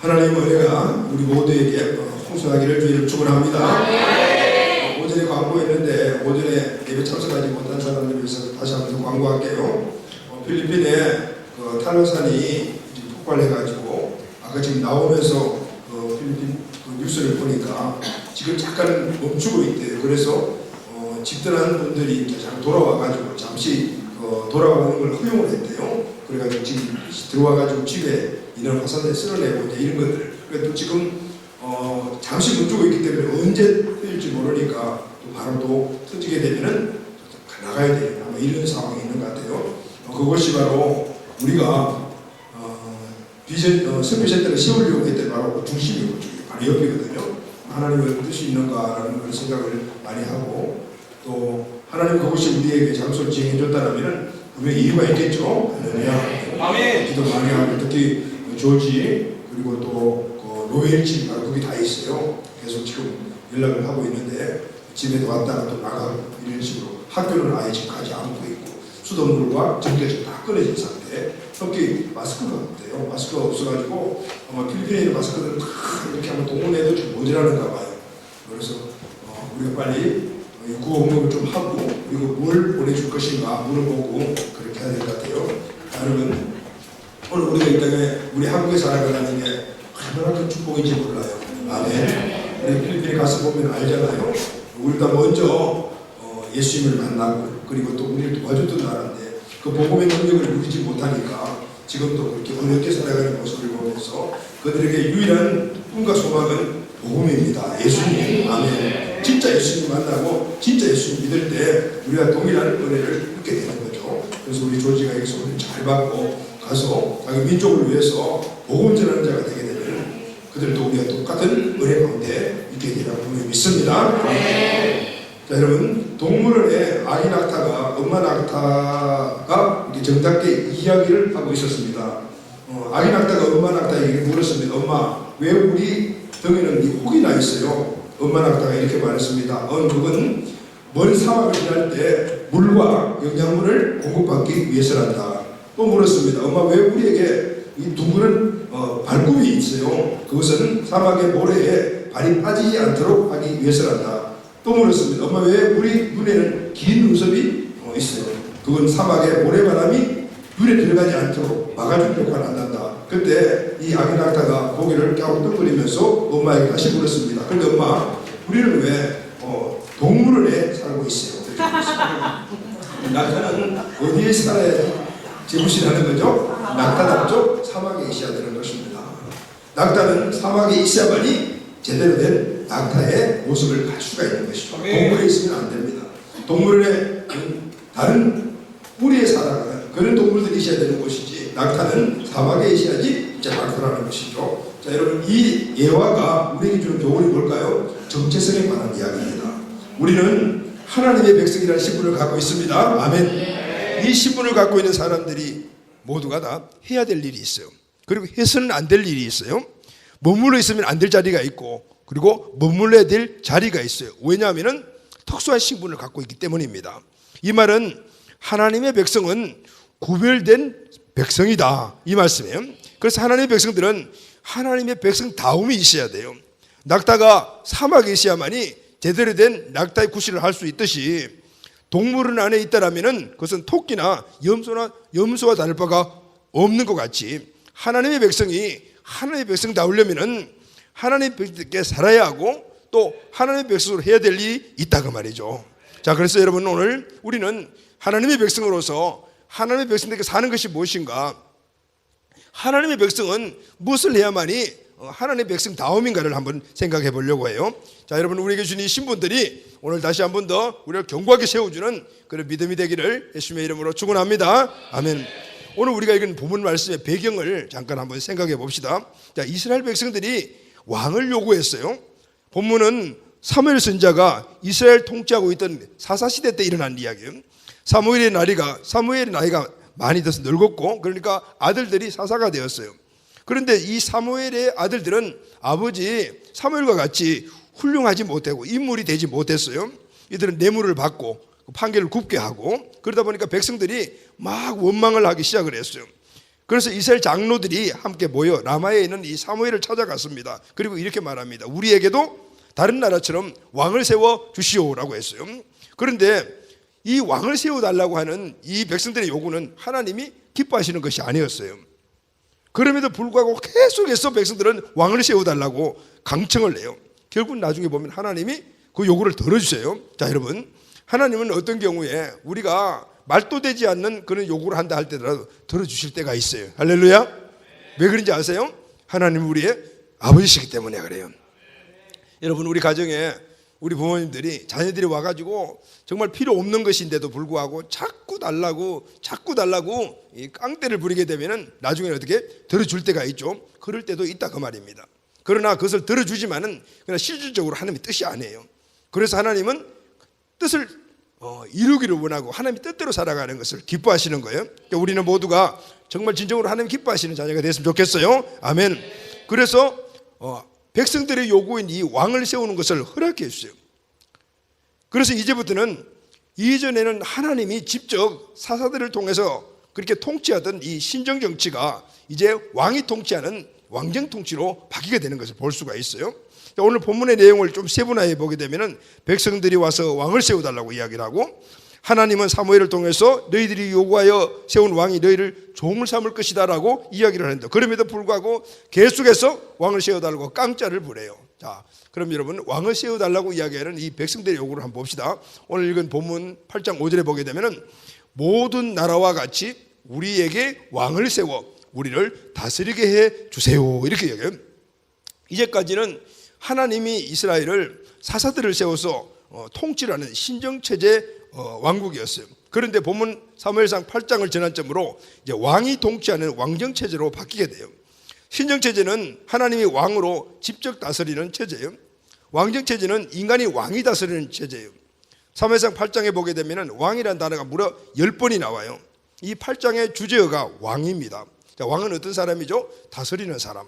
하나님 은혜가 우리 모두에게 풍성하기를 주의를 축원합니다. 오전에 광고했는데 오전에 예배 참석하지 못한 사람들을 위해서 다시 한번 광고할게요. 필리핀에 탈로산이 폭발해가지고 아까 지금 나오면서 필리핀 뉴스를 보니까 지금 잠깐 멈추고 있대요. 그래서 집단한 분들이 돌아와가지고 잠시 돌아오는 걸 허용을 했대요. 그래가지고 지금 들어와가지고 집에 이런 화산에 쓸어내고 이런 것들. 그래도 지금 잠시 멈추고 있기 때문에 언제 터질지 모르니까 또 바로 또 터지게 되면은 나가야 되는 이런 상황이 있는 것 같아요. 그것이 바로 우리가 비전 선교센터를 세우려고 했던 바로 중심이고 바로 옆이거든요. 하나님의 뜻이 있는가라는 걸 생각을 많이 하고 또 하나님 그것이 우리에게 장소를 지정해줬다면 분명히 이유가 있겠죠. 할렐루야. 아멘. 기도 많이 하고 특히 조지 그리고 또 로엘지 바로 거기 다 있어요. 계속 지금 연락을 하고 있는데 집에도 왔다가 또 나가고 이런 식으로 학교는 아예 지금 가지 않고 있고 수돗물과 전기가 다 끊어진 상태. 특히 마스크가 없대요. 마스크가 없어가지고 아마 필리핀에 있는 마스크들은 다 이렇게 한번 동원해도 좀 모자라는가 봐요. 그래서 우리가 빨리 구호 응급을 좀 하고 그리고 뭘 보내줄 것인가 물어보고 그렇게 해야 될 것 같아요. 여러분 오늘 우리가 이 땅에 우리 한국에 살아가는 게 얼마나 큰 축복인지 몰라요. 아멘. 우리 필리핀에 가서 보면 알잖아요. 우리가 먼저 예수님을 만나고 그리고 또 우리를 도와줬던 나라인데 그 복음의 능력을 누리지 못하니까 지금도 그렇게 어렵게 살아가는 모습을 보면서 그들에게 유일한 꿈과 소망은 복음입니다. 예수님. 아멘. 진짜 예수님 만나고 진짜 예수님 믿을 때 우리가 동일한 은혜를 얻게 되는 거죠. 그래서 우리 조지가 여기서 우리를 잘 받고 가서 자기 민족을 위해서 복음 전하는 자가 되게 되면 그들도 우리가 똑같은 은혜 가운데 있게 되리라고 분명히 믿습니다. 자, 여러분 동물원에 아기 낙타가 엄마 낙타가 정답게 이야기를 하고 있었습니다. 아기 낙타가 엄마 낙타에게 물었습니다. 엄마 왜 우리 등에는 이 혹이 나 있어요? 엄마 낙타가 이렇게 말했습니다. 그건 먼 사막을 지날 때 물과 영양분을 공급받기 위해서란다. 또 물었습니다. 엄마 왜 우리에게 이 둥그런 발굽이 있어요? 그것은 사막의 모래에 발이 빠지지 않도록 하기 위해서란다. 또 물었습니다. 엄마 왜 우리 눈에는 긴 눈썹이 있어요? 그건 사막의 모래바람이 눈에 들어가지 않도록 막아주는 역할을 한단다. 그때 이 아기 낙타가 고개를 갸우뚱거리면서 엄마에게 다시 물었습니다. 그런데 엄마 우리는 왜 동물원에 살고 있어요? 낙타는 어디에 살아야 제부시라는 거죠? 낙타답죠? 사막에 있어야 되는 것입니다. 낙타는 사막에 있어야만이 제대로 된 낙타의 모습을 갈 수가 있는 것이죠. 동물에 있으면 안 됩니다. 동물에 다른 뿌리에 살아가는 그런 동물들이 있어야 되는 곳이지 낙타는 사막에 있어야지 진짜 낙타라는 것이죠. 자, 여러분 이 예화가 우리에게 주는 교훈이 뭘까요? 정체성에 관한 이야기입니다. 우리는 하나님의 백성이라는 신분을 갖고 있습니다. 아멘. 이 신분을 갖고 있는 사람들이 모두가 다 해야 될 일이 있어요. 그리고 해서는 안 될 일이 있어요. 머물러 있으면 안 될 자리가 있고 그리고 머물러야 될 자리가 있어요. 왜냐하면 특수한 신분을 갖고 있기 때문입니다. 이 말은 하나님의 백성은 구별된 백성이다 이 말씀이에요. 그래서 하나님의 백성들은 하나님의 백성다움이 있어야 돼요. 낙타가 사막에 있어야만이 제대로 된 낙타의 구실을 할 수 있듯이 동물원 안에 있다라면 그것은 토끼나 염소와 다를 바가 없는 것 같이 하나님의 백성이 하나님의 백성다우려면 하나님의 백성께 살아야 하고 또 하나님의 백성으로 해야 될 일이 있다고 말이죠. 자, 그래서 여러분 오늘 우리는 하나님의 백성으로서 하나님의 백성들에게 사는 것이 무엇인가? 하나님의 백성은 무엇을 해야만이 하나님의 백성다움인가를 한번 생각해 보려고 해요. 자, 여러분 우리에게 주신 이 신분들이 오늘 다시 한 번 더 우리를 견고하게 세워주는 그런 믿음이 되기를 예수님의 이름으로 축원합니다. 아멘. 오늘 우리가 읽은 본문 말씀의 배경을 잠깐 한번 생각해 봅시다. 자, 이스라엘 백성들이 왕을 요구했어요. 본문은 사무엘 선지자가 이스라엘 통치하고 있던 사사시대 때 일어난 이야기예요. 사무엘의 나이가 많이 돼서 늙었고 그러니까 아들들이 사사가 되었어요. 그런데 이 사무엘의 아들들은 아버지 사무엘과 같이 훌륭하지 못하고 인물이 되지 못했어요. 이들은 뇌물을 받고 판결을 굽게 하고 그러다 보니까 백성들이 막 원망을 하기 시작을 했어요. 그래서 이스라엘 장로들이 함께 모여 라마에 있는 이 사무엘을 찾아갔습니다. 그리고 이렇게 말합니다. 우리에게도 다른 나라처럼 왕을 세워 주시오라고 했어요. 그런데 이 왕을 세워달라고 하는 이 백성들의 요구는 하나님이 기뻐하시는 것이 아니었어요. 그럼에도 불구하고 계속해서 백성들은 왕을 세워달라고 강청을 해요. 결국 나중에 보면 하나님이 그 요구를 들어주세요. 자, 여러분, 하나님은 어떤 경우에 우리가 말도 되지 않는 그런 요구를 한다 할 때라도 들어주실 때가 있어요. 할렐루야. 왜 그런지 아세요? 하나님은 우리의 아버지시기 때문에 그래요. 여러분, 우리 가정에 우리 부모님들이 자녀들이 와가지고 정말 필요 없는 것인데도 불구하고 자꾸 달라고 이 깡대를 부리게 되면은 나중에는 어떻게 들어줄 때가 있죠. 그럴 때도 있다 그 말입니다. 그러나 그것을 들어주지만은 그러나 실질적으로 하나님의 뜻이 아니에요. 그래서 하나님은 뜻을 이루기를 원하고 하나님의 뜻대로 살아가는 것을 기뻐하시는 거예요. 그러니까 우리는 모두가 정말 진정으로 하나님 기뻐하시는 자녀가 됐으면 좋겠어요. 아멘. 그래서 백성들의 요구인 이 왕을 세우는 것을 허락해 주세요. 그래서 이제부터는 이전에는 하나님이 직접 사사들을 통해서 그렇게 통치하던 이 신정 정치가 이제 왕이 통치하는 왕정 통치로 바뀌게 되는 것을 볼 수가 있어요. 오늘 본문의 내용을 좀 세분화해 보게 되면은 백성들이 와서 왕을 세워달라고 이야기를 하고, 하나님은 사무엘을 통해서 너희들이 요구하여 세운 왕이 너희를 종을 삼을 것이다 라고 이야기를 하는데, 그럼에도 불구하고 계속해서 왕을 세워달라고 깡짜를 부려요. 자, 그럼 여러분, 왕을 세워달라고 이야기하는 이 백성들의 요구를 한번 봅시다. 오늘 읽은 본문 8장 5절에 보게 되면은 모든 나라와 같이 우리에게 왕을 세워 우리를 다스리게 해 주세요 이렇게 이야기해요. 이제까지는 하나님이 이스라엘을 사사들을 세워서 통치를 하는 신정체제 왕국이었어요. 그런데 본문 사무엘상 8장을 전환점으로 이제 왕이 통치하는 왕정체제로 바뀌게 돼요. 신정체제는 하나님이 왕으로 직접 다스리는 체제예요. 왕정체제는 인간이 왕이 다스리는 체제예요. 사무엘상 8장에 보게 되면 왕이라는 단어가 무려 10번이 나와요. 이 8장의 주제어가 왕입니다. 자, 왕은 어떤 사람이죠? 다스리는 사람.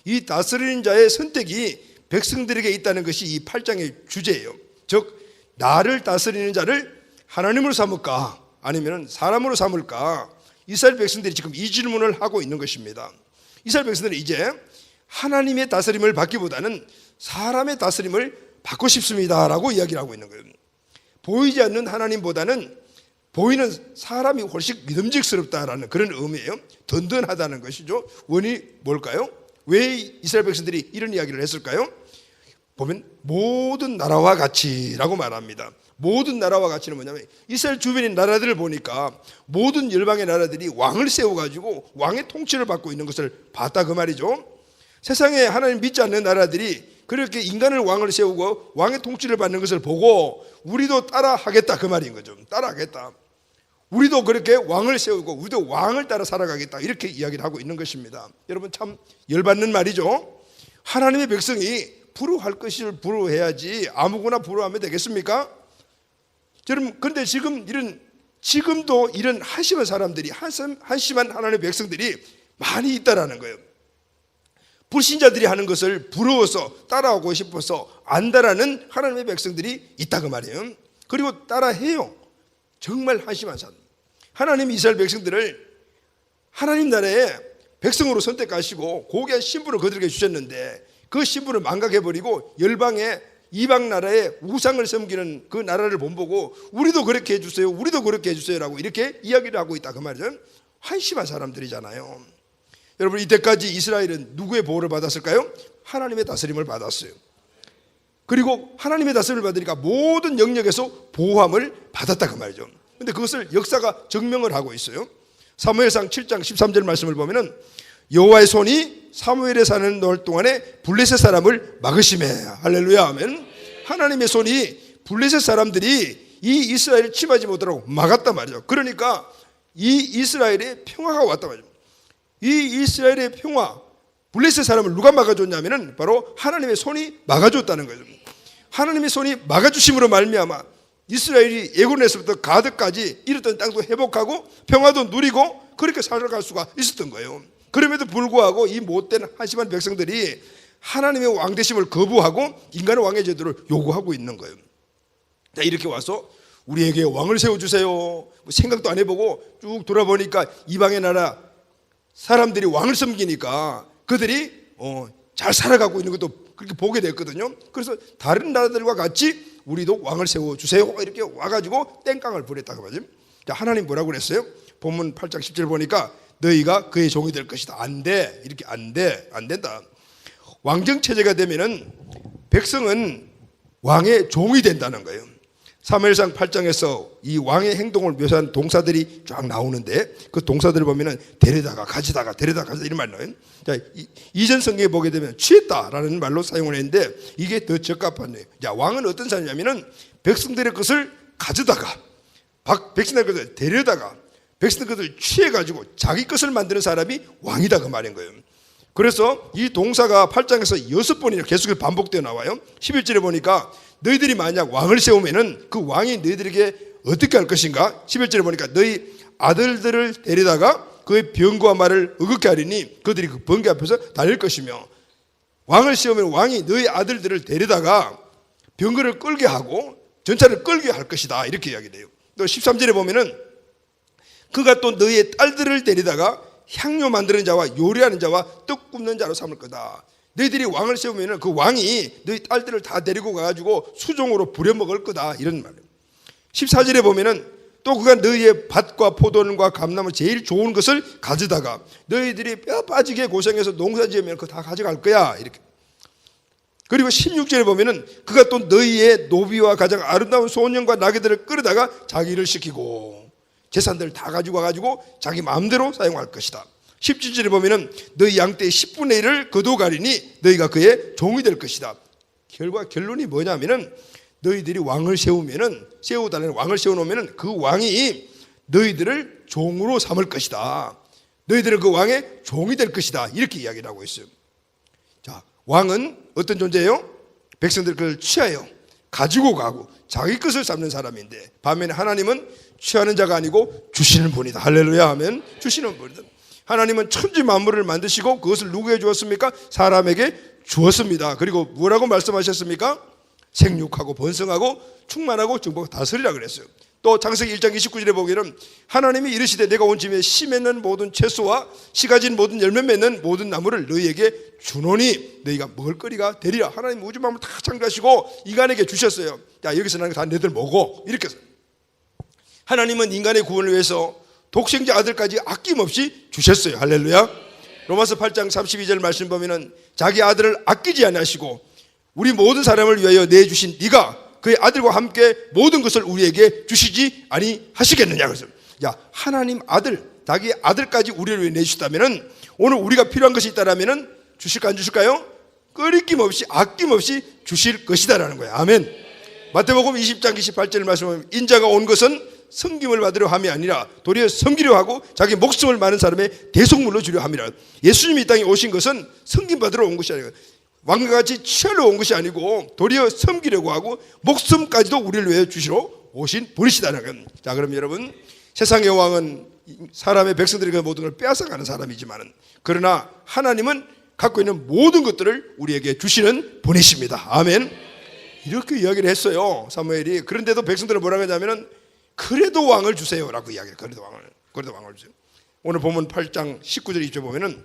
이 다스리는 자의 선택이 백성들에게 있다는 것이 이 8장의 주제예요. 즉, 나를 다스리는 자를 하나님으로 삼을까 아니면 사람으로 삼을까? 이스라엘 백성들이 지금 이 질문을 하고 있는 것입니다. 이스라엘 백성들은 이제 하나님의 다스림을 받기보다는 사람의 다스림을 받고 싶습니다라고 이야기를 하고 있는 거예요. 보이지 않는 하나님보다는 보이는 사람이 훨씬 믿음직스럽다라는 그런 의미예요. 든든하다는 것이죠. 원인이 뭘까요? 왜 이스라엘 백성들이 이런 이야기를 했을까요? 보면 모든 나라와 같이라고 말합니다. 모든 나라와 같이는 뭐냐면 이스라엘 주변의 나라들을 보니까 모든 열방의 나라들이 왕을 세워가지고 왕의 통치를 받고 있는 것을 봤다 그 말이죠. 세상에 하나님 믿지 않는 나라들이 그렇게 인간을 왕을 세우고 왕의 통치를 받는 것을 보고 우리도 따라하겠다 그 말인 거죠. 따라하겠다. 우리도 그렇게 왕을 세우고 우리도 왕을 따라 살아가겠다 이렇게 이야기를 하고 있는 것입니다. 여러분, 참 열받는 말이죠. 하나님의 백성이 부러워할 것을 부러워해야지 아무거나 부러워하면 되겠습니까? 여러분, 그런데 지금도 이런 한심한 사람들이, 한심한 하나님의 백성들이 많이 있다라는 거예요. 불신자들이 하는 것을 부러워서 따라하고 싶어서 안다라는 하나님의 백성들이 있다 그 말이에요. 그리고 따라해요. 정말 한심한 사람. 하나님 이스라엘 백성들을 하나님 나라에 백성으로 선택하시고 고귀한 신분을 그들에게 주셨는데 그 신분을 망각해버리고 열방의 이방 나라의 우상을 섬기는 그 나라를 본보고 우리도 그렇게 해주세요, 우리도 그렇게 해주세요라고 이렇게 이야기를 하고 있다 그 말이죠. 한심한 사람들이잖아요. 여러분, 이때까지 이스라엘은 누구의 보호를 받았을까요? 하나님의 다스림을 받았어요. 그리고 하나님의 다스림을 받으니까 모든 영역에서 보호함을 받았다 그 말이죠. 그런데 그것을 역사가 증명을 하고 있어요. 사무엘상 7장 13절 말씀을 보면은 여호와의 손이 사무엘에 사는 날 동안에 블레셋 사람을 막으시매. 할렐루야 아멘. 하나님의 손이 블레셋 사람들이 이 이스라엘을 침하지 못하라고 막았단 말이죠. 그러니까 이 이스라엘의 평화가 왔단 말이죠. 이 이스라엘의 평화, 블레셋 사람을 누가 막아줬냐면은 바로 하나님의 손이 막아줬다는 거죠. 하나님의 손이 막아주심으로 말미암아 이스라엘이 예고에서부터 가드까지 이르던 땅도 회복하고 평화도 누리고 그렇게 살아갈 수가 있었던 거예요. 그럼에도 불구하고 이 못된 한심한 백성들이 하나님의 왕되심을 거부하고 인간의 왕의 제도를 요구하고 있는 거예요. 자, 이렇게 와서 우리에게 왕을 세워주세요. 생각도 안 해보고 쭉 돌아보니까 이방의 나라 사람들이 왕을 섬기니까 그들이 잘 살아가고 있는 것도 그렇게 보게 됐거든요. 그래서 다른 나라들과 같이 우리도 왕을 세워주세요 이렇게 와가지고 땡깡을 부렸다고 하죠. 하나님 뭐라고 그랬어요? 본문 8장 10절 보니까 너희가 그의 종이 될 것이다. 안 돼. 이렇게 안 된다. 왕정체제가 되면은 백성은 왕의 종이 된다는 거예요. 사무엘상 8장에서 이 왕의 행동을 묘사한 동사들이 쫙 나오는데 그 동사들을 보면은 데려다가 가지다가 데려다가 가지다 이런 말 나와요. 자, 이전 성경에 보게 되면 취했다라는 말로 사용을 했는데 이게 더 적합하네요. 자, 왕은 어떤 사람이냐면은 백성들의 것을 가져다가 백성들의 것을 데려다가 백성들의 것을 취해가지고 자기 것을 만드는 사람이 왕이다 그 말인 거예요. 그래서 이 동사가 8장에서 6번이나 계속해서 반복되어 나와요. 11절에 보니까 너희들이 만약 왕을 세우면은 그 왕이 너희들에게 어떻게 할 것인가? 11절에 보니까 너희 아들들을 데려다가 그의 병거와 말을 어긋게 하리니 그들이 그 번개 앞에서 달릴 것이며 왕을 세우면 왕이 너희 아들들을 데려다가 병거를 끌게 하고 전차를 끌게 할 것이다 이렇게 이야기돼요. 또 13절에 보면은 그가 또 너희의 딸들을 데리다가 향료 만드는 자와 요리하는 자와 떡 굽는 자로 삼을 거다. 너희들이 왕을 세우면 그 왕이 너희 딸들을 다 데리고 가가지고 수종으로 부려먹을 거다 이런 말이에요. 14절에 보면은 또 그가 너희의 밭과 포도원과 감나무 제일 좋은 것을 가져다가 너희들이 뼈 빠지게 고생해서 농사 지으면 그거 다 가져갈 거야 이렇게. 그리고 16절에 보면은 그가 또 너희의 노비와 가장 아름다운 소년과 나귀들을 끌어다가 자기를 시키고 재산들을 다 가지고 와가지고 자기 마음대로 사용할 것이다. 17절에 보면은 너희 양떼의 10분의 1을 거둬가리니 너희가 그의 종이 될 것이다. 결론이 뭐냐면은 너희들이 왕을 세우면은 세워달라는 왕을 세워놓으면은 그 왕이 너희들을 종으로 삼을 것이다. 너희들은 그 왕의 종이 될 것이다. 이렇게 이야기를 하고 있어요. 자, 왕은 어떤 존재예요? 백성들 그걸 취하여 가지고 가고 자기 것을 삼는 사람인데 반면에 하나님은 취하는 자가 아니고 주시는 분이다. 할렐루야 하면 주시는 분이다. 하나님은 천지 만물을 만드시고 그것을 누구에게 주었습니까? 사람에게 주었습니다. 그리고 뭐라고 말씀하셨습니까? 생육하고 번성하고 충만하고 정복하고 다스리라 그랬어요. 또 창세기 1장 29절에 보기에는 하나님이 이르시되 내가 온 집에 씨 맺는 모든 채소와 씨 가진 모든 열매 맺는 모든 나무를 너희에게 주노니 너희가 먹을거리가 되리라. 하나님 우주 만물 다 창조하시고 인간에게 주셨어요. 야, 여기서 나는 다 너희들 먹어 이렇게 해서 하나님은 인간의 구원을 위해서 독생자 아들까지 아낌없이 주셨어요. 할렐루야. 로마서 8장 32절 말씀 보면은 자기 아들을 아끼지 아니하시고 우리 모든 사람을 위하여 내주신 네가 그의 아들과 함께 모든 것을 우리에게 주시지 아니하시겠느냐. 그래서 야, 하나님 아들 자기 아들까지 우리를 위해 내주셨다면은 오늘 우리가 필요한 것이 있다라면은 주실까 안 주실까요? 끊김 없이 아낌없이 주실 것이다라는 거예요. 아멘. 마태복음 20장 28절 말씀하면 인자가 온 것은 섬김을 받으려 함이 아니라 도리어 섬기려 하고 자기 목숨을 많은 사람의 대속물로 주려 함이라. 예수님이 이 땅에 오신 것은 섬김 받으러 온 것이 아니라 왕과 같이 취하러 온 것이 아니고 도리어 섬기려고 하고 목숨까지도 우리를 위해 주시러 오신 분이시다는 거예요. 자, 그럼 여러분, 세상의 왕은 사람의 백성들에게 모든 걸 빼앗아가는 사람이지만 그러나 하나님은 갖고 있는 모든 것들을 우리에게 주시는 분이십니다. 아멘. 이렇게 이야기를 했어요, 사무엘이. 그런데도 백성들은 뭐라고 하냐면은 그래도 왕을 주세요라고 이야기해요. 그래도 왕을 주세요. 오늘 보면 8장 19절 이쪽 보면은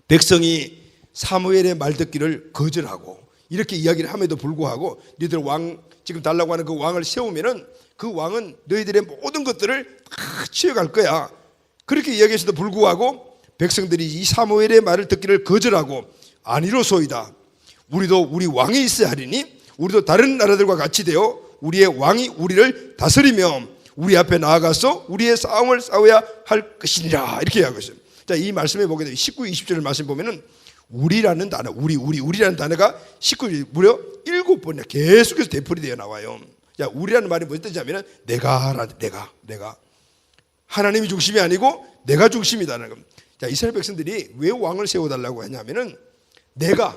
백성이 사무엘의 말 듣기를 거절하고 이렇게 이야기를 함에도 불구하고 너희들 왕 지금 달라고 하는 그 왕을 세우면은 그 왕은 너희들의 모든 것들을 다 취해갈 거야. 그렇게 이야기해서도 불구하고 백성들이 이 사무엘의 말을 듣기를 거절하고 아니로소이다. 우리도 우리 왕이 있어야 하리니 우리도 다른 나라들과 같이 되어 우리의 왕이 우리를 다스리며 우리 앞에 나아가서 우리의 싸움을 싸워야 할 것이니라. 이렇게 이야기하고 있어요. 자, 이 말씀에 보게 되면 19, 20절 말씀 보면은 우리라는 단어, 우리라는 단어가 19절 무려 7번이나 계속해서 되풀이 되어 나와요. 자, 우리라는 말이 무슨 뜻이냐면은 내가 하나님이 중심이 아니고 내가 중심이다는 겁니다. 자, 이스라엘 백성들이 왜 왕을 세워달라고 하냐면은 내가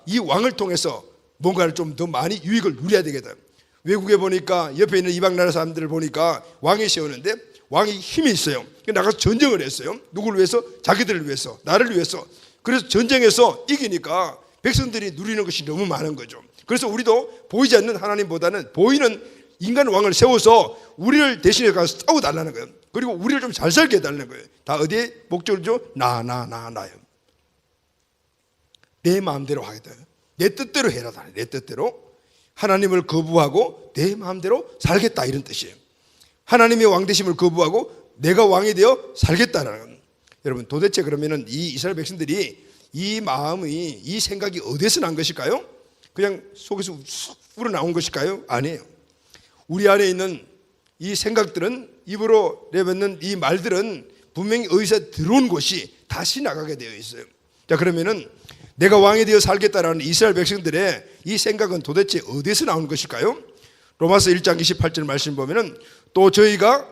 이 왕을 통해서 뭔가를 좀 더 많이 유익을 누려야 되겠다. 외국에 보니까 옆에 있는 이방 나라 사람들을 보니까 왕이 세우는데 왕이 힘이 있어요. 나가서 전쟁을 했어요. 누구를 위해서? 자기들을 위해서, 나를 위해서. 그래서 전쟁에서 이기니까 백성들이 누리는 것이 너무 많은 거죠. 그래서 우리도 보이지 않는 하나님보다는 보이는 인간 왕을 세워서 우리를 대신해 가서 싸워달라는 거예요. 그리고 우리를 좀 잘 살게 해달라는 거예요. 다 어디에 목적이죠? 나요. 내 마음대로 하겠다. 내 뜻대로 해라. 내 뜻대로. 하나님을 거부하고 내 마음대로 살겠다, 이런 뜻이에요. 하나님의 왕되심을 거부하고 내가 왕이 되어 살겠다라는 겁니다. 여러분, 도대체 그러면은 이 이스라엘 백성들이 이 마음이, 이 생각이 어디서 난 것일까요? 그냥 속에서 우러나온 것일까요? 아니에요. 우리 안에 있는 이 생각들은, 입으로 내뱉는 이 말들은 분명히 어디서 들어온 것이 다시 나가게 되어 있어요. 자, 그러면은 내가 왕이 되어 살겠다라는 이스라엘 백성들의 이 생각은 도대체 어디서 나온 것일까요? 로마서 1장 28절 말씀 보면은 또 저희가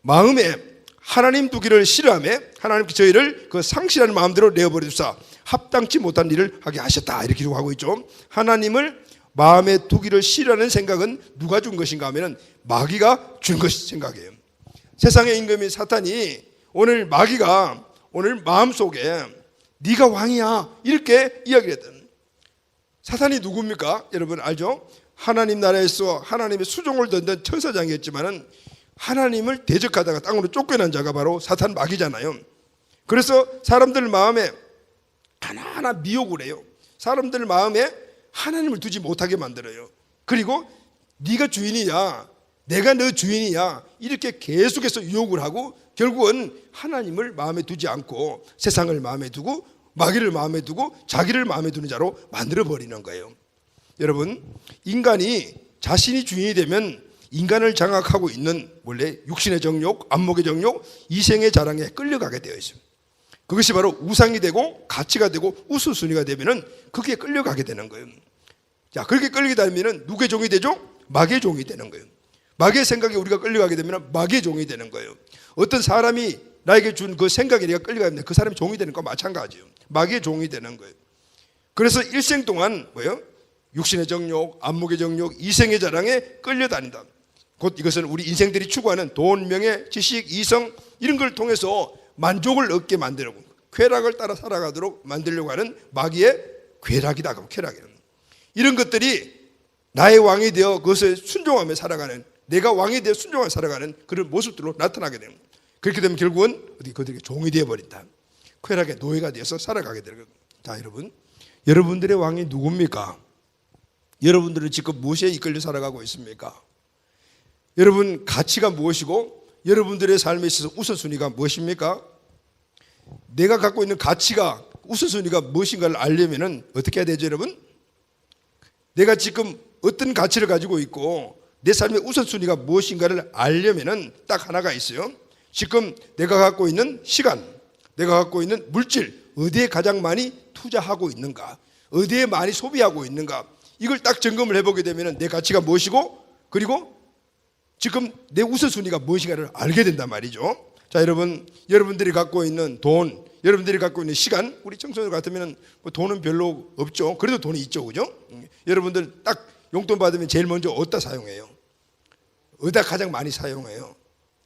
마음에 하나님 두기를 싫어하며 하나님께 저희를 그 상실하는 마음대로 내어버려 주사 합당치 못한 일을 하게 하셨다, 이렇게 기록하고 있죠. 하나님을 마음에 두기를 싫어하는 생각은 누가 준 것인가 하면은 마귀가 준 것이 생각이에요. 세상의 임금인 사탄이 오늘 마귀가 오늘 마음속에 네가 왕이야 이렇게 이야기를 했던, 사탄이 누굽니까? 여러분 알죠? 하나님 나라에서 하나님의 수종을 던던 천사장이었지만은 하나님을 대적하다가 땅으로 쫓겨난 자가 바로 사탄 마귀잖아요. 그래서 사람들 마음에 하나하나 미혹을 해요. 사람들 마음에 하나님을 두지 못하게 만들어요. 그리고 네가 주인이야, 내가 너 주인이야, 이렇게 계속해서 유혹을 하고 결국은 하나님을 마음에 두지 않고 세상을 마음에 두고 마귀를 마음에 두고 자기를 마음에 두는 자로 만들어버리는 거예요. 여러분, 인간이 자신이 주인이 되면 인간을 장악하고 있는 원래 육신의 정욕, 안목의 정욕, 이생의 자랑에 끌려가게 되어 있습니다. 그것이 바로 우상이 되고 가치가 되고 우선순위가 되면은 그게 끌려가게 되는 거예요. 자, 그렇게 끌리다 보면은 누구의 종이 되죠? 마귀의 종이 되는 거예요. 마귀의 생각에 우리가 끌려가게 되면 마귀의 종이 되는 거예요. 어떤 사람이 나에게 준 그 생각에 내가 끌려가면 그 사람이 종이 되는 거 마찬가지예요. 마귀의 종이 되는 거예요. 그래서 일생 동안 뭐예요? 육신의 정욕, 안목의 정욕, 이생의 자랑에 끌려다닌다. 곧 이것은 우리 인생들이 추구하는 돈, 명예, 지식, 이성 이런 걸 통해서 만족을 얻게 만들고 쾌락을 따라 살아가도록 만들려고 하는 마귀의 쾌락이다. 쾌락이는 이런 것들이 나의 왕이 되어 그것에 순종하며 살아가는, 내가 왕이 되어 순종하며 살아가는 그런 모습들로 나타나게 됩니다. 그렇게 되면 결국은 그들에게 종이 되어버린다. 쾌락의 노예가 되어서 살아가게 되는 겁니다. 자, 여러분, 여러분들의 왕이 누굽니까? 여러분들은 지금 무엇에 이끌려 살아가고 있습니까? 여러분 가치가 무엇이고 여러분들의 삶에 있어서 우선순위가 무엇입니까? 내가 갖고 있는 가치가 우선순위가 무엇인가를 알려면 어떻게 해야 되죠, 여러분? 내가 지금 어떤 가치를 가지고 있고 내 삶의 우선순위가 무엇인가를 알려면 딱 하나가 있어요. 지금 내가 갖고 있는 시간, 내가 갖고 있는 물질, 어디에 가장 많이 투자하고 있는가, 어디에 많이 소비하고 있는가, 이걸 딱 점검을 해보게 되면 내 가치가 무엇이고 그리고 지금 내 우선순위가 무엇인가를 알게 된단 말이죠. 자, 여러분, 여러분들이 갖고 있는 돈, 여러분들이 갖고 있는 시간, 우리 청소년 같으면 뭐 돈은 별로 없죠. 그래도 돈이 있죠, 그죠? 여러분들 딱 용돈 받으면 제일 먼저 어디다 사용해요? 어디다 가장 많이 사용해요?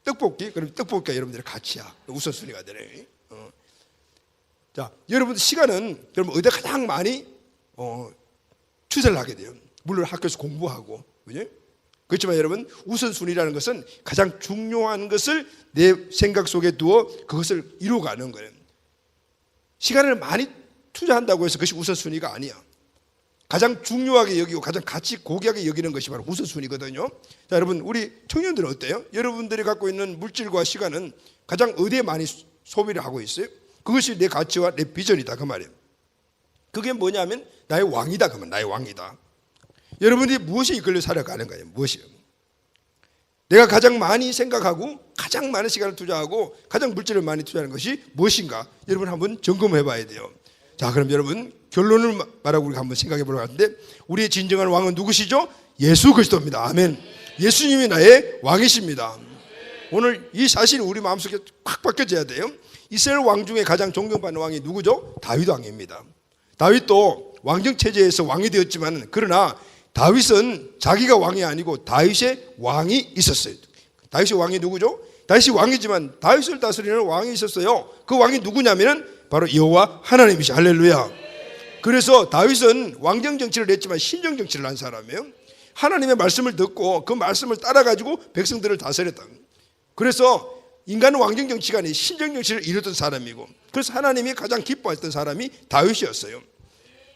떡볶이? 그럼 떡볶이가 여러분들의 가치야. 우선순위가 되네. 자, 여러분 시간은 여러분 어디다 가장 많이 투자를 하게 돼요. 물론 학교에서 공부하고, 그죠? 그렇지만 여러분 우선순위라는 것은 가장 중요한 것을 내 생각 속에 두어 그것을 이루어가는 거예요. 시간을 많이 투자한다고 해서 그것이 우선순위가 아니야. 가장 중요하게 여기고 가장 가치 고귀하게 여기는 것이 바로 우선순위거든요. 자, 여러분 우리 청년들은 어때요? 여러분들이 갖고 있는 물질과 시간은 가장 어디에 많이 소비를 하고 있어요? 그것이 내 가치와 내 비전이다, 그 말이에요. 그게 뭐냐면 나의 왕이다, 그러면 나의 왕이다. 여러분들이 무엇에 이끌려 살아가는 거예요? 무엇이요? 내가 가장 많이 생각하고 가장 많은 시간을 투자하고 가장 물질을 많이 투자하는 것이 무엇인가? 여러분 한번 점검해 봐야 돼요. 자, 그럼 여러분 결론을 말하고 우리가 한번 생각해 보려고 하는데, 우리의 진정한 왕은 누구시죠? 예수 그리스도입니다. 아멘. 예수님이 나의 왕이십니다. 오늘 이 사실이 우리 마음속에 확 바뀌어져야 돼요. 이스라엘 왕 중에 가장 존경받는 왕이 누구죠? 다윗 왕입니다. 다윗도 왕정 체제에서 왕이 되었지만 그러나 다윗은 자기가 왕이 아니고 다윗의 왕이 있었어요. 다윗의 왕이 누구죠? 다윗이 왕이지만 다윗을 다스리는 왕이 있었어요. 그 왕이 누구냐면은 바로 여호와 하나님이시. 할렐루야. 그래서 다윗은 왕정 정치를 했지만 신정 정치를 한 사람이에요. 하나님의 말씀을 듣고 그 말씀을 따라가지고 백성들을 다스렸다. 그래서 인간 왕정 정치가 아닌 신정 정치를 이루던 사람이고, 그래서 하나님이 가장 기뻐했던 사람이 다윗이었어요.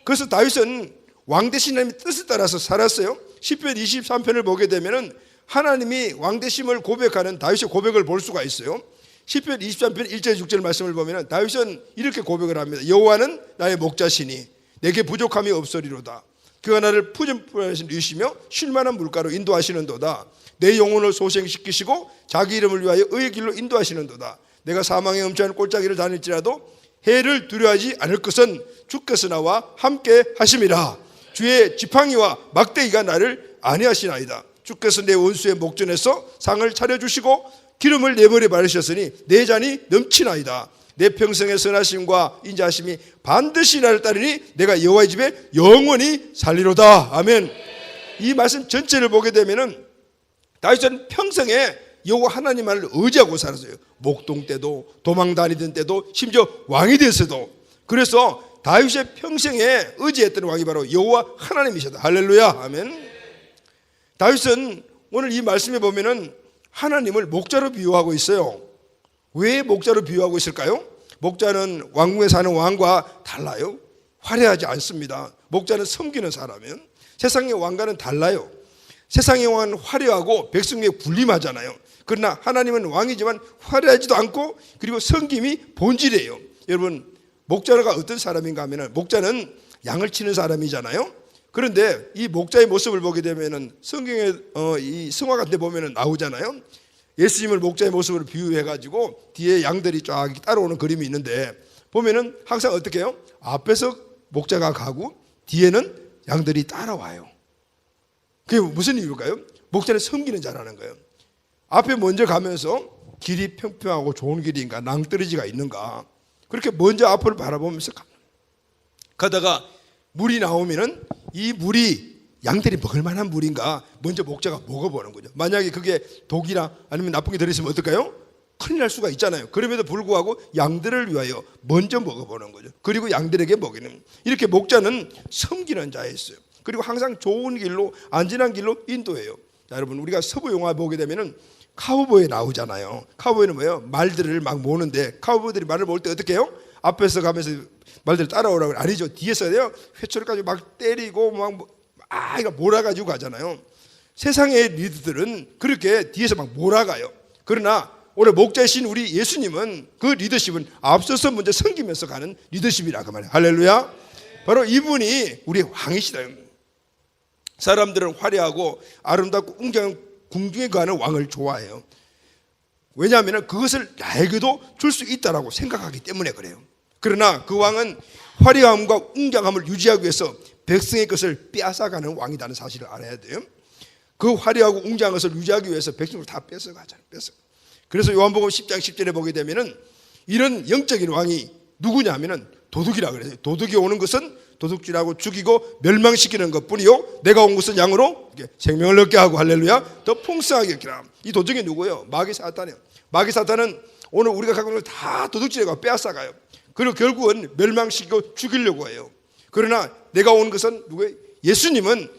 그래서 다윗은 왕 대신 하나님의 뜻을 따라서 살았어요. 시편 23편을 보게 되면은 하나님이 왕 대심을 고백하는 다윗의 고백을 볼 수가 있어요. 시편 23편 1절 6절 말씀을 보면은 다윗은 이렇게 고백을 합니다. 여호와는 나의 목자시니 내게 부족함이 없으리로다. 그가 나를 푸짐하시며 쉴만한 물가로 인도하시는도다. 내 영혼을 소생시키시고 자기 이름을 위하여 의의 길로 인도하시는도다. 내가 사망의 엄청난 골짜기를 다닐지라도 해를 두려워하지 않을 것은 주께서 나와 함께 하심이라. 주의 지팡이와 막대기가 나를 안위하시나이다. 주께서 내 원수의 목전에서 상을 차려주시고 기름을 내 머리에 바르셨으니 내 잔이 넘치나이다. 내 평생의 선하심과 인자하심이 반드시 나를 따르니 내가 여호와의 집에 영원히 살리로다. 아멘. 이 말씀 전체를 보게 되면은 다윗은 평생에 여호와 하나님만을 의지하고 살았어요. 목동 때도 도망 다니던 때도 심지어 왕이 됐어도. 그래서 다윗의 평생에 의지했던 왕이 바로 여호와 하나님이셨다. 할렐루야. 아멘. 다윗은 오늘 이 말씀에 보면은 하나님을 목자로 비유하고 있어요. 왜 목자로 비유하고 있을까요? 목자는 왕궁에 사는 왕과 달라요. 화려하지 않습니다. 목자는 섬기는 사람이에요. 세상의 왕과는 달라요. 세상의 왕은 화려하고 백성에게 군림하잖아요. 그러나 하나님은 왕이지만 화려하지도 않고 그리고 섬김이 본질이에요. 여러분, 목자가 어떤 사람인가 하면 목자는 양을 치는 사람이잖아요. 그런데 이 목자의 모습을 보게 되면은 성경에 이 성화 같은 데 보면은 나오잖아요. 예수님을 목자의 모습으로 비유해가지고 뒤에 양들이 쫙 따라오는 그림이 있는데 보면은 항상 어떻게 해요? 앞에서 목자가 가고 뒤에는 양들이 따라와요. 그게 무슨 이유일까요? 목자는 섬기는 자라는 거예요. 앞에 먼저 가면서 길이 평평하고 좋은 길인가, 낭떠러지가 있는가, 그렇게 먼저 앞을 바라보면서 가다가 물이 나오면은 이 물이 양들이 먹을 만한 물인가 먼저 목자가 먹어보는 거죠. 만약에 그게 독이나 아니면 나쁜 게 들어있으면 어떨까요? 큰일 날 수가 있잖아요. 그럼에도 불구하고 양들을 위하여 먼저 먹어보는 거죠. 그리고 양들에게 먹이는, 이렇게 목자는 섬기는 자였어요. 그리고 항상 좋은 길로, 안전한 길로 인도해요. 자, 여러분, 우리가 서부 영화 보게 되면은 카우보이 나오잖아요. 카우보이는 뭐예요? 말들을 막 모는데 카우보이들이 말을 모을 때 어떻게 해요? 앞에서 가면서 말들 따라오라고 아니죠. 뒤에서 해요. 회초리까지 막 때리고 이거 몰아가지고 가잖아요. 세상의 리더들은 그렇게 뒤에서 막 몰아가요. 그러나 오늘 목자이신 우리 예수님은 그 리더십은 앞서서 먼저 섬기면서 가는 리더십이라고 말해요. 할렐루야. 바로 이분이 우리 왕이시다. 사람들은 화려하고 아름답고 웅장한 궁중에 가는 왕을 좋아해요. 왜냐하면 그것을 나에게도 줄 수 있다라고 생각하기 때문에 그래요. 그러나 그 왕은 화려함과 웅장함을 유지하기 위해서 백성의 것을 빼앗아가는 왕이라는 사실을 알아야 돼요. 그 화려하고 웅장한 것을 유지하기 위해서 백성을 다 뺏어가잖아요. 그래서 요한복음 10장 10절에 보게 되면은 이런 영적인 왕이 누구냐 하면은 도둑이라 그래요. 도둑이 오는 것은 도둑질하고 죽이고 멸망시키는 것뿐이요, 내가 온 것은 양으로 생명을 얻게 하고, 할렐루야, 더 풍성하게 얻기라. 이 도둑이 누구예요? 마귀 사탄이에요. 마귀 사탄은 오늘 우리가 갖고 있는 걸 다 도둑질하고 빼앗아가요. 그리고 결국은 멸망시키고 죽이려고 해요. 그러나 내가 온 것은 누구예요? 예수님은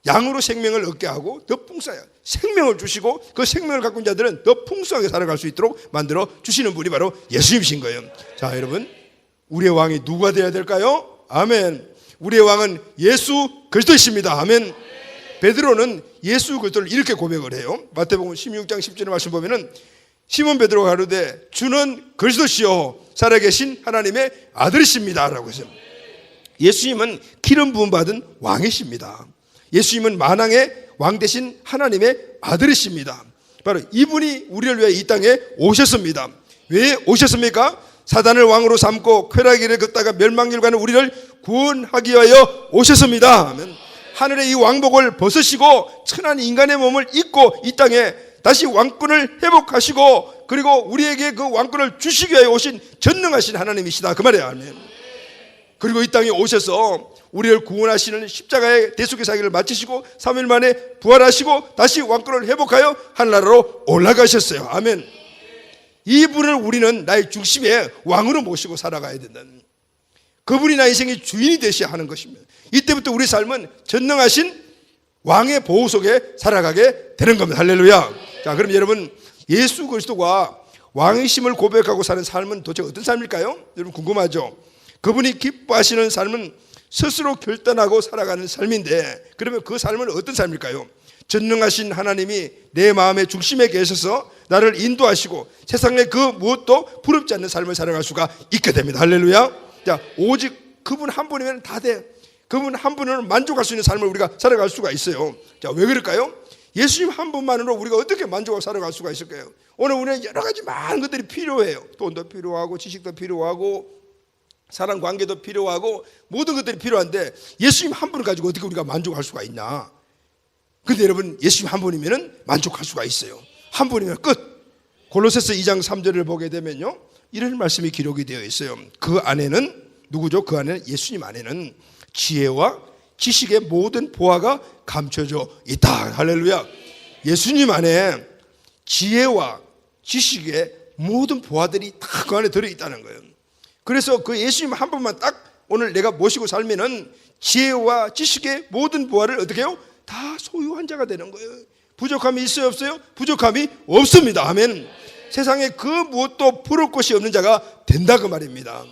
양으로 생명을 얻게 하고 더 풍성하게 생명을 주시고 그 생명을 갖고 있는 자들은 더 풍성하게 살아갈 수 있도록 만들어 주시는 분이 바로 예수님이신 거예요. 자, 여러분, 우리의 왕이 누가 되어야 될까요? 아멘. 우리의 왕은 예수 그리스도이십니다. 아멘. 베드로는 예수 그리스도를 이렇게 고백을 해요. 마태복음 16장 10절의 말씀 보면은 시몬 베드로가 가로되 주는 그리스도시요 살아계신 하나님의 아들이십니다 라고 했어요. 예수님은 기름 부음 받은 왕이십니다. 예수님은 만왕의 왕 되신 하나님의 아들이십니다. 바로 이분이 우리를 위해 이 땅에 오셨습니다. 왜 오셨습니까? 사단을 왕으로 삼고 쾌락의 길을 걷다가 멸망길 가는 우리를 구원하기 위하여 오셨습니다. 하늘의 이 왕복을 벗으시고 천한 인간의 몸을 입고 이 땅에 다시 왕권을 회복하시고 그리고 우리에게 그 왕권을 주시기 위해 오신 전능하신 하나님이시다, 그 말이에요. 아멘. 그리고 이 땅에 오셔서 우리를 구원하시는 십자가의 대속의 사역을 마치시고 3일 만에 부활하시고 다시 왕권을 회복하여 하늘나라로 올라가셨어요. 아멘. 이분을 우리는 나의 중심에 왕으로 모시고 살아가야 된다는, 그분이 나의 인생의 주인이 되셔야 하는 것입니다. 이때부터 우리 삶은 전능하신 왕의 보호 속에 살아가게 되는 겁니다. 할렐루야. 자, 그럼 여러분, 예수 그리스도가 왕이심을 고백하고 사는 삶은 도대체 어떤 삶일까요? 여러분 궁금하죠? 그분이 기뻐하시는 삶은 스스로 결단하고 살아가는 삶인데, 그러면 그 삶은 어떤 삶일까요? 전능하신 하나님이 내 마음의 중심에 계셔서 나를 인도하시고 세상에 그 무엇도 부럽지 않는 삶을 살아갈 수가 있게 됩니다. 할렐루야. 자, 오직 그분 한 분이면 다 돼. 그분 한 분은 만족할 수 있는 삶을 우리가 살아갈 수가 있어요. 자, 왜 그럴까요? 예수님 한 분만으로 우리가 어떻게 만족하고 살아갈 수가 있을까요? 오늘 우리는 여러 가지 많은 것들이 필요해요. 돈도 필요하고 지식도 필요하고 사람 관계도 필요하고 모든 것들이 필요한데 예수님 한 분을 가지고 어떻게 우리가 만족할 수가 있나? 근데 여러분, 예수님 한 분이면 만족할 수가 있어요. 한 분이면 끝. 골로새서 2장 3절을 보게 되면요, 이런 말씀이 기록이 되어 있어요. 그 안에는 누구죠? 그 안에는, 예수님 안에는 지혜와 지식의 모든 보화가 감춰져 있다. 할렐루야. 예수님 안에 지혜와 지식의 모든 보화들이 다 그 안에 들어있다는 거예요. 그래서 그 예수님 한 분만 딱 오늘 내가 모시고 살면은 지혜와 지식의 모든 보화를 어떻게 해요? 다 소유한 자가 되는 거예요. 부족함이 있어요, 없어요? 부족함이 없습니다. 아멘. 세상에 그 무엇도 부를 것이 없는 자가 된다, 그 말입니다.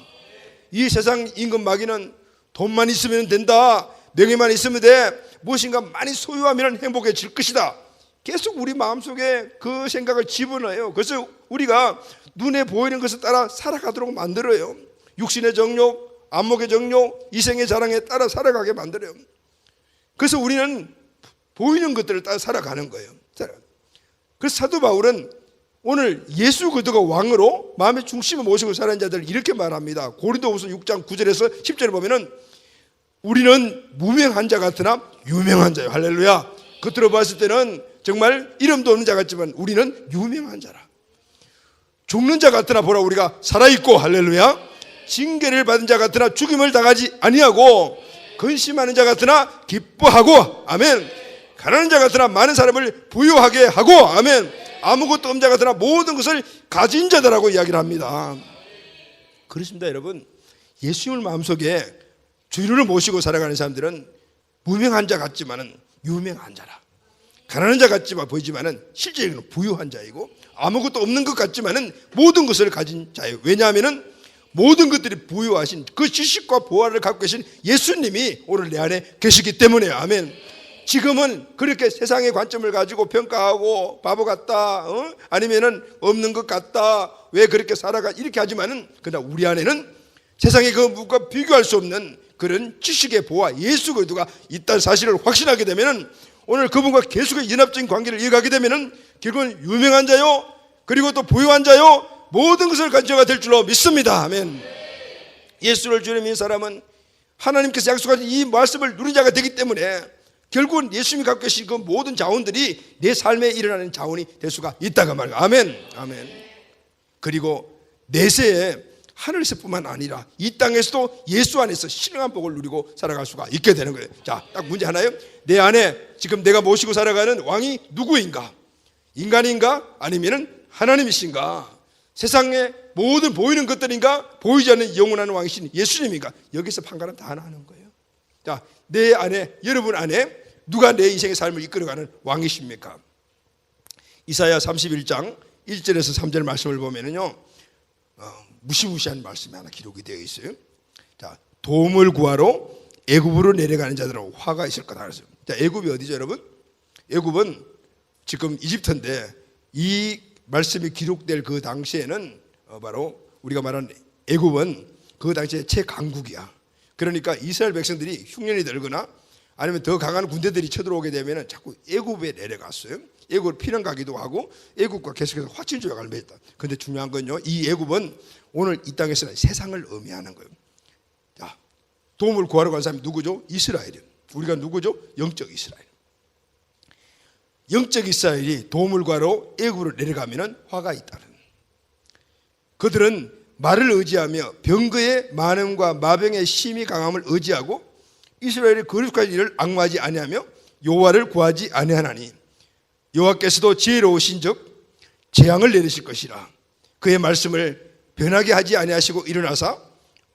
이 세상 임금 마귀는 돈만 있으면 된다, 명예만 있으면 돼, 무엇인가 많이 소유하면 행복해질 것이다, 계속 우리 마음속에 그 생각을 집어넣어요. 그래서 우리가 눈에 보이는 것을 따라 살아가도록 만들어요. 육신의 정욕, 안목의 정욕, 이생의 자랑에 따라 살아가게 만들어요. 그래서 우리는 보이는 것들을 따라 살아가는 거예요. 그래서 사도 바울은 오늘 예수 그리스도가 왕으로 마음의 중심을 모시고 사는 자들을 이렇게 말합니다. 고린도후서 6장 9절에서 10절에 보면은 우리는 무명한 자 같으나 유명한 자예요. 할렐루야. 겉으로 봤을 때는 정말 이름도 없는 자 같지만 우리는 유명한 자라. 죽는 자 같으나 보라 우리가 살아있고, 할렐루야. 징계를 받은 자 같으나 죽임을 당하지 아니하고, 근심하는 자 같으나 기뻐하고, 아멘. 가난한 자 같으나 많은 사람을 부유하게 하고, 아멘. 아무것도 없는 자 같으나 모든 것을 가진 자들하고 이야기를 합니다. 그렇습니다, 여러분. 예수님을 마음속에 주인을 모시고 살아가는 사람들은 무명한 자 같지만은 유명한 자라. 가난한 자 같지만 보이지만은 실제로는 부유한 자이고, 아무것도 없는 것 같지만은 모든 것을 가진 자예요. 왜냐하면은 모든 것들이 부유하신 그 지식과 보화를 갖고 계신 예수님이 오늘 내 안에 계시기 때문에, 아멘. 지금은 그렇게 세상의 관점을 가지고 평가하고 바보 같다, 아니면은 없는 것 같다, 왜 그렇게 살아가, 이렇게 하지만은 그러나 우리 안에는 세상의 그 무엇과 비교할 수 없는 그런 지식의 보화 예수 그리스도가 있다는 사실을 확신하게 되면은 오늘 그분과 계속의 연합적인 관계를 이어가게 되면은 결국은 유명한 자요, 그리고 또 부유한 자요, 모든 것을 가진 자가 될 줄로 믿습니다. 아멘. 예수를 주로 믿는 사람은 하나님께서 약속하신 이 말씀을 누린 자가 되기 때문에 결국은 예수님이 갖고 계신 그 모든 자원들이 내 삶에 일어나는 자원이 될 수가 있다가 말이에요. 아멘. 아멘. 그리고 내세에 하늘에서뿐만 아니라 이 땅에서도 예수 안에서 신령한 복을 누리고 살아갈 수가 있게 되는 거예요. 자, 딱 문제 하나요. 내 안에 지금 내가 모시고 살아가는 왕이 누구인가? 인간인가? 아니면은 하나님이신가? 세상의 모든 보이는 것들인가? 보이지 않는 영원한 왕이신 예수님인가? 여기서 판가름 다 하는 거예요. 자, 내 안에, 여러분 안에 누가 내 인생의 삶을 이끌어가는 왕이십니까? 이사야 31장 1절에서 3절 말씀을 보면은요, 무시무시한 말씀이 하나 기록이 되어 있어요. 자, 도움을 구하러 애굽으로 내려가는 자들은 화가 있을 거다 그랬어요. 자, 애굽이 어디죠, 여러분? 애굽은 지금 이집트인데 이 말씀이 기록될 그 당시에는 바로 우리가 말하는 애굽은 그 당시에 최강국이야. 그러니까 이스라엘 백성들이 흉년이 들거나 아니면 더 강한 군대들이 쳐들어오게 되면 자꾸 애굽에 내려갔어요. 애굽을 피난 가기도 하고 애굽과 계속해서 화친 조약을 맺었다. 그런데 중요한 건요, 이 애굽은 오늘 이 땅에서는 세상을 의미하는 거예요. 자, 도움을 구하러 간 사람이 누구죠? 이스라엘이에요. 우리가 누구죠? 영적 이스라엘. 영적 이스라엘이 도움을 구하러 애굽으로 내려가면 화가 있다는. 그들은 말을 의지하며 병거의 많음과 마병의 심히 강함을 의지하고 이스라엘의 거룩한 일을 앙마하지 아니하며 여호와를 구하지 아니하나니 여호와께서도 지혜로우신즉 재앙을 내리실 것이라. 그의 말씀을 변하게 하지 아니하시고 일어나사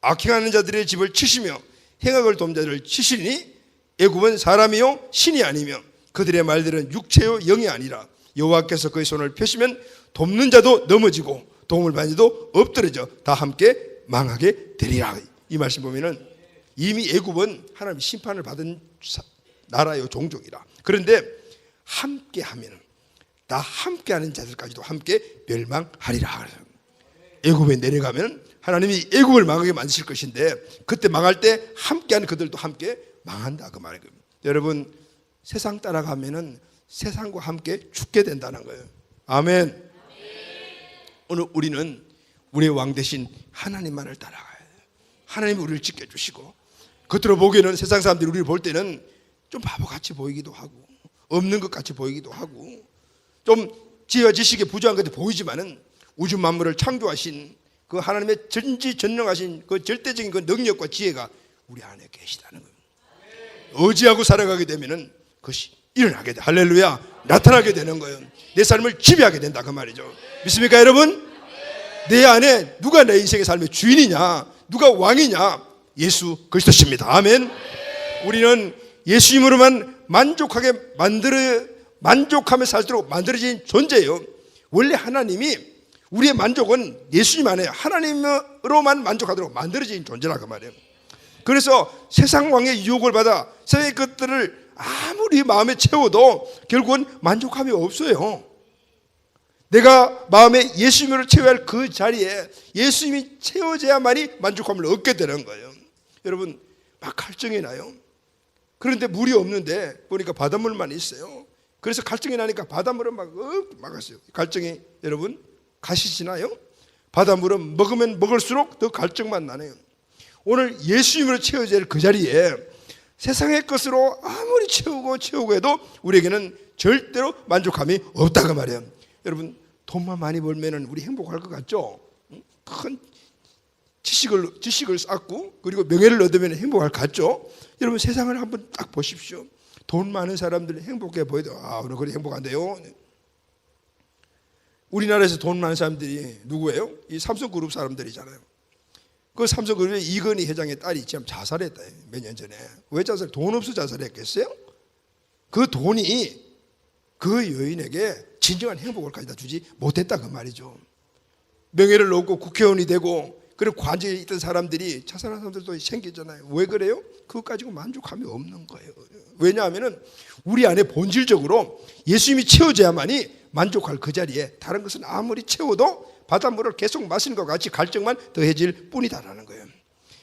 악행하는 자들의 집을 치시며 행악을 돕는 자들을 치시니 애굽은 사람이요 신이 아니며 그들의 말들은 육체요 영이 아니라 여호와께서 그의 손을 펴시면 돕는 자도 넘어지고 도움을 받는 자도 엎드러져 다 함께 망하게 되리라. 이 말씀 보면은 이미 애굽은 하나님의 심판을 받은 나라요 종족이라. 그런데 함께하면 다 함께하는 자들까지도 함께 멸망하리라. 애굽에 내려가면 하나님이 애굽을 망하게 만드실 것인데 그때 망할 때 함께하는 그들도 함께 망한다 그 말이에요. 여러분 세상 따라가면은 세상과 함께 죽게 된다는 거예요. 아멘. 오늘 우리는 우리의 왕 대신 하나님만을 따라가야 돼요. 하나님이 우리를 지켜주시고 겉으로 보기에는 세상 사람들이 우리를 볼 때는 좀 바보같이 보이기도 하고 없는 것 같이 보이기도 하고 좀 지혜와 지식에 부족한 것도 보이지만은 우주 만물을 창조하신 그 하나님의 전지전능하신 그 절대적인 그 능력과 지혜가 우리 안에 계시다는 거예요. 의지하고 살아가게 되면은 그것이 일어나게 돼. 할렐루야. 나타나게 되는 거예요. 내 삶을 지배하게 된다 그 말이죠. 믿습니까 여러분? 내 안에 누가 내 인생의 삶의 주인이냐, 누가 왕이냐? 예수 그리스도십니다. 아멘. 우리는 예수님으로만 만족하며 살도록 만들어진 존재예요. 원래 하나님이 우리의 만족은 예수님 안에 하나님으로만 만족하도록 만들어진 존재라 그 말이에요. 그래서 세상 왕의 유혹을 받아 세상의 것들을 아무리 마음에 채워도 결국은 만족함이 없어요. 내가 마음에 예수님으로 채워야 할 그 자리에 예수님이 채워져야만이 만족함을 얻게 되는 거예요. 여러분 막 갈증이 나요. 그런데 물이 없는데 보니까 바닷물만 있어요. 그래서 갈증이 나니까 바닷물은 막았어요. 갈증이 여러분 가시지나요? 바닷물은 먹으면 먹을수록 더 갈증만 나네요. 오늘 예수님으로 채워져야 할 그 자리에 세상의 것으로 아무리 채우고 해도 우리에게는 절대로 만족함이 없다고 말이에요. 여러분 돈만 많이 벌면 우리 행복할 것 같죠? 큰 지식을 쌓고 그리고 명예를 얻으면 행복할 것 같죠? 여러분 세상을 한번 딱 보십시오. 돈 많은 사람들이 행복해 보여도 오늘 그리 행복한데요. 우리나라에서 돈 많은 사람들이 누구예요? 이 삼성그룹 사람들이잖아요. 그 삼성그룹의 이건희 회장의 딸이 지금 자살했다 몇 년 전에. 왜 돈 없어 자살했겠어요? 그 돈이 그 여인에게 진정한 행복을 가져다 주지 못했다 그 말이죠. 명예를 얻고 국회의원이 되고 그리고 관직에 있던 사람들이 자살한 사람들도 생기잖아요. 왜 그래요? 그것 가지고 만족함이 없는 거예요. 왜냐하면 우리 안에 본질적으로 예수님이 채워져야만이 만족할 그 자리에 다른 것은 아무리 채워도 바닷물을 계속 마시는 것 같이 갈증만 더해질 뿐이다라는 거예요.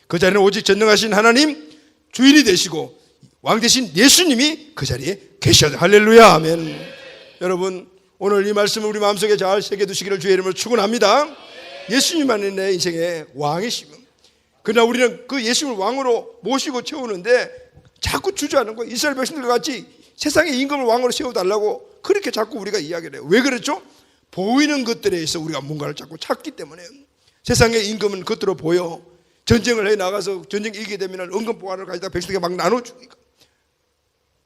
그 자리는 오직 전능하신 하나님 주인이 되시고 왕 되신 예수님이 그 자리에 계셔야 돼요. 할렐루야 아멘. 여러분 오늘 이 말씀을 우리 마음속에 잘 새겨두시기를 주의 이름으로 축원합니다. 예수님만이 내 인생의 왕이시고 그러나 우리는 그 예수님을 왕으로 모시고 채우는데 자꾸 주저하는 거예요. 이스라엘 백성들과 같이 세상의 임금을 왕으로 세워달라고 그렇게 자꾸 우리가 이야기를 해요. 왜 그렇죠? 보이는 것들에 의해서 우리가 뭔가를 자꾸 찾기 때문에. 세상의 임금은 겉으로 보여. 전쟁을 해 나가서 전쟁 이기게 되면 은금 보화를 가지다 백성에게 막 나눠주니까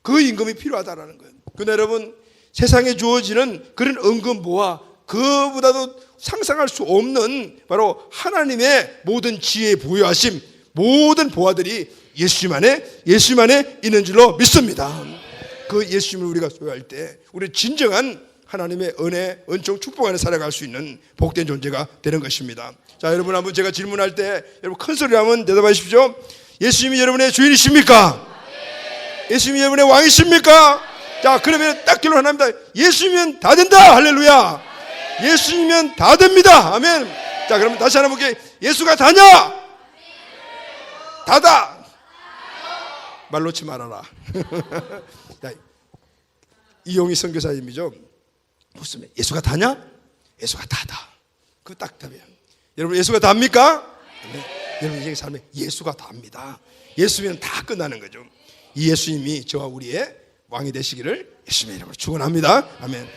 그 임금이 필요하다라는 거예요. 그러나 여러분 세상에 주어지는 그런 은금 보화 그보다도 상상할 수 없는 바로 하나님의 모든 지혜에 부여하심 모든 보화들이 예수님 안에 있는 줄로 믿습니다. 그 예수님을 우리가 소유할 때 우리 진정한 하나님의 은혜, 은총, 축복 안에 살아갈 수 있는 복된 존재가 되는 것입니다. 자, 여러분 한번 제가 질문할 때 여러분 큰 소리로 한번 대답하십시오. 예수님이 여러분의 주인이십니까? 예수님이 여러분의 왕이십니까? 자, 그러면 딱 결론 하나입니다. 예수님이면 다 된다. 할렐루야. 예수님이면 다 됩니다. 아멘. 자, 그러면 다시 하나 볼게요. 예수가 다냐? 다다. 말 놓지 말아라. 이용희 선교사님이죠. 묻습니다. 예수가 다냐? 예수가 다다. 그거 딱 답이에요. 여러분 예수가 답니까? 네. 여러분 인생의 삶에 예수가 답니다. 예수면 다 끝나는 거죠. 이 예수님이 저와 우리의 왕이 되시기를 예수님의 이름으로 축원합니다. 아멘.